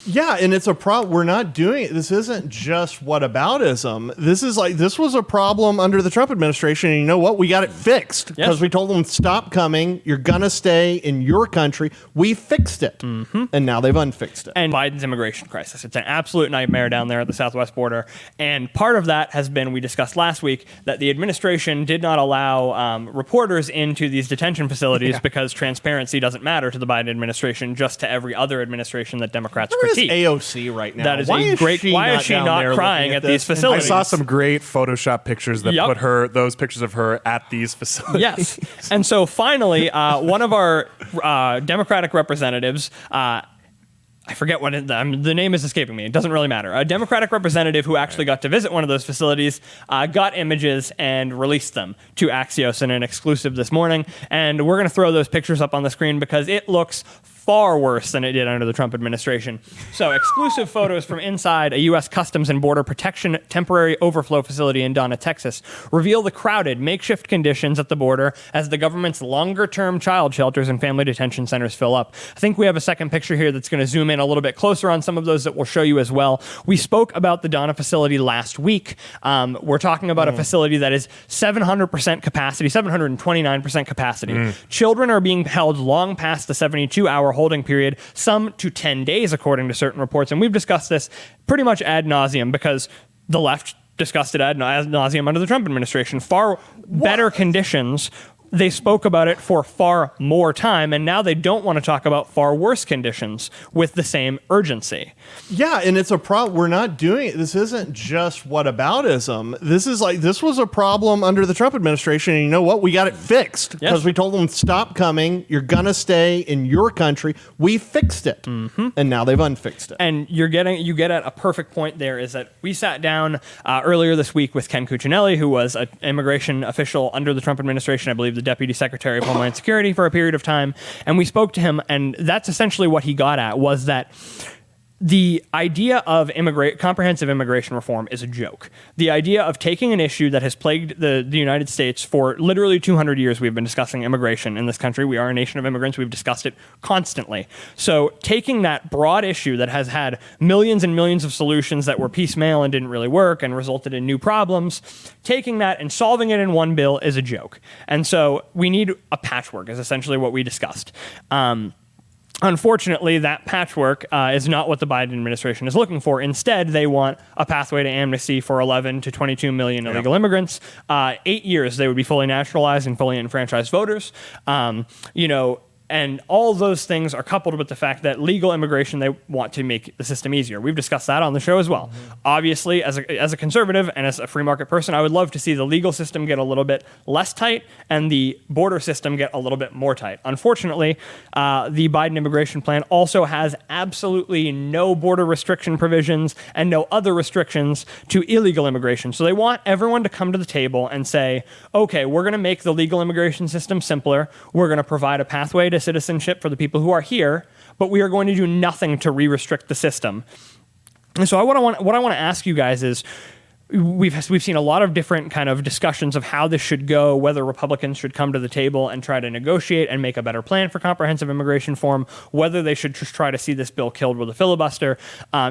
Yeah, and it's a problem. We're not doing it. This isn't just whataboutism. This was a problem under the Trump administration. And you know what? We got it fixed because we told them, stop coming. You're going to stay in your country. We fixed it. And now they've unfixed it. And Biden's immigration crisis. It's an absolute nightmare down there at the southwest border. And part of that has been, we discussed last week, that the administration did not allow reporters into these detention facilities because transparency doesn't matter to the Biden administration, just to every other administration that Democrats critique. AOC right now. That is why is she not crying at these facilities? I saw some great Photoshop pictures that put those pictures of her at these facilities. Yes. And so finally, one of our Democratic representatives, I forget what the name is escaping me. It doesn't really matter. A Democratic representative who actually got to visit one of those facilities got images and released them to Axios in an exclusive this morning. And we're going to throw those pictures up on the screen because it looks far worse than it did under the Trump administration. So exclusive photos from inside a U.S. Customs and Border Protection temporary overflow facility in Donna, Texas, reveal the crowded makeshift conditions at the border as the government's longer-term child shelters and family detention centers fill up. I think we have a second picture here that's going to zoom in a little bit closer on some of those that we'll show you as well. We spoke about the Donna facility last week. We're talking about a facility that is 700% capacity, 729% capacity. Children are being held long past the 72-hour holding period, some to 10 days, according to certain reports. And we've discussed this pretty much ad nauseum because the left discussed it ad nauseum under the Trump administration. Far better conditions. They spoke about it for far more time, and now they don't want to talk about far worse conditions with the same urgency. Yeah, and it's a problem. We're not doing it. This isn't just whataboutism. This was a problem under the Trump administration, and you know what? We got it fixed because we told them, stop coming. You're going to stay in your country. We fixed it, and now they've unfixed it. And you get at a perfect point there is that we sat down earlier this week with Ken Cuccinelli, who was an immigration official under the Trump administration, I believe the Deputy Secretary of Homeland Security for a period of time. And we spoke to him, and that's essentially what he got at, was that the idea of comprehensive immigration reform is a joke. The idea of taking an issue that has plagued the United States for literally 200 years, we've been discussing immigration in this country. We are a nation of immigrants. We've discussed it constantly. So taking that broad issue that has had millions and millions of solutions that were piecemeal and didn't really work and resulted in new problems, taking that and solving it in one bill is a joke. And so we need a patchwork is essentially what we discussed. Unfortunately, that patchwork is not what the Biden administration is looking for. Instead, they want a pathway to amnesty for 11 to 22 million illegal immigrants. 8 years, they would be fully naturalized and fully enfranchised voters. And all those things are coupled with the fact that legal immigration, they want to make the system easier. We've discussed that on the show as well. Obviously, as a conservative and as a free market person, I would love to see the legal system get a little bit less tight and the border system get a little bit more tight. Unfortunately, the Biden immigration plan also has absolutely no border restriction provisions and no other restrictions to illegal immigration. So they want everyone to come to the table and say, okay, we're going to make the legal immigration system simpler. We're going to provide a pathway to citizenship for the people who are here, but we are going to do nothing to re-restrict the system. And so what I want to ask you guys is, we've seen a lot of different kind of discussions of how this should go, whether Republicans should come to the table and try to negotiate and make a better plan for comprehensive immigration reform, whether they should just try to see this bill killed with a filibuster.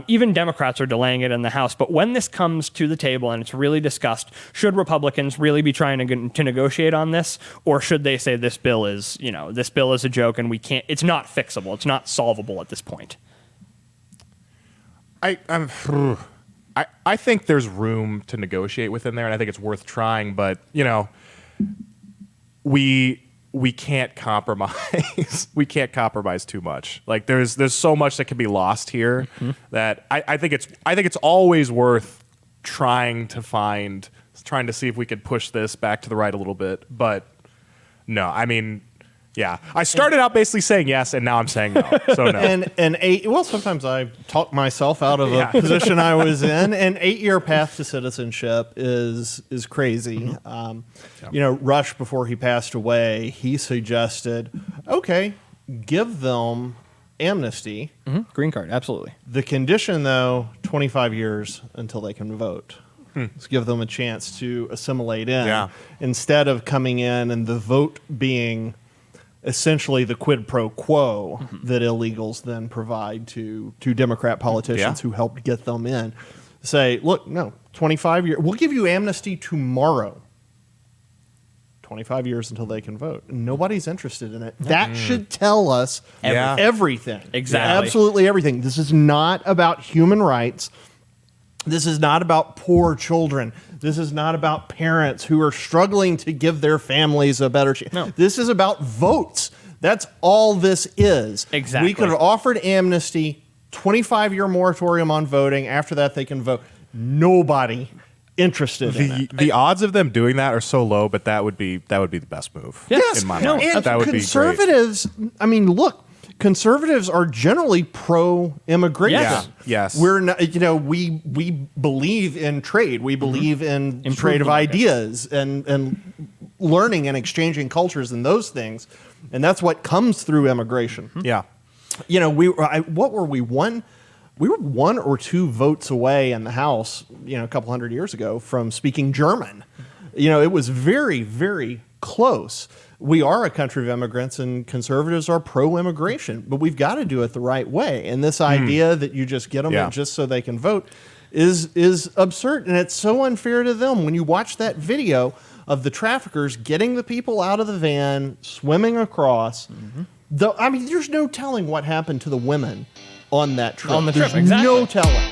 Even Democrats are delaying it in the House. But when this comes to the table and it's really discussed, should Republicans really be trying to negotiate on this, or should they say this bill is a joke and it's not fixable, it's not solvable at this point? I think there's room to negotiate within there, and I think it's worth trying. But we can't compromise. We can't compromise too much. Like there's so much that can be lost here that I think it's always worth trying to see if we could push this back to the right a little bit. But no, I mean. Yeah, I started out basically saying yes, and now I'm saying no. So no. Sometimes I talk myself out of a position I was in. An 8-year path to citizenship is crazy. Rush, before he passed away, he suggested, okay, give them amnesty. Green card, absolutely. The condition, though, 25 years until they can vote. Let's give them a chance to assimilate in instead of coming in and the vote being essentially the quid pro quo that illegals then provide to Democrat politicians who helped get them in. Say, look, no, 25 years. We'll give you amnesty tomorrow. 25 years until they can vote. Nobody's interested in it. That should tell us everything. Exactly. Absolutely everything. This is not about human rights. This is not about poor children. This is not about parents who are struggling to give their families a better chance. No. This is about votes. That's all this is. Exactly. We could have offered amnesty, 25-year moratorium on voting. After that, they can vote. Nobody interested in it. The odds of them doing that are so low, but that would be the best move. Yes, in my no, mind. and That would be great. conservatives. I mean, look, conservatives are generally pro-immigration. Yes. Yes. We're not. We believe in trade. We believe in trade of the market. ideas and learning and exchanging cultures and those things, and that's what comes through immigration. Yeah. What were we one? We were 1 or 2 votes away in the House, a couple hundred years ago from speaking German. It was very, very close. We are a country of immigrants, and conservatives are pro-immigration, but we've got to do it the right way. And this idea that you just get them in just so they can vote is absurd, and it's so unfair to them. When you watch that video of the traffickers getting the people out of the van, swimming across, there's no telling what happened to the women on that trip. On the trip, There's exactly. no telling.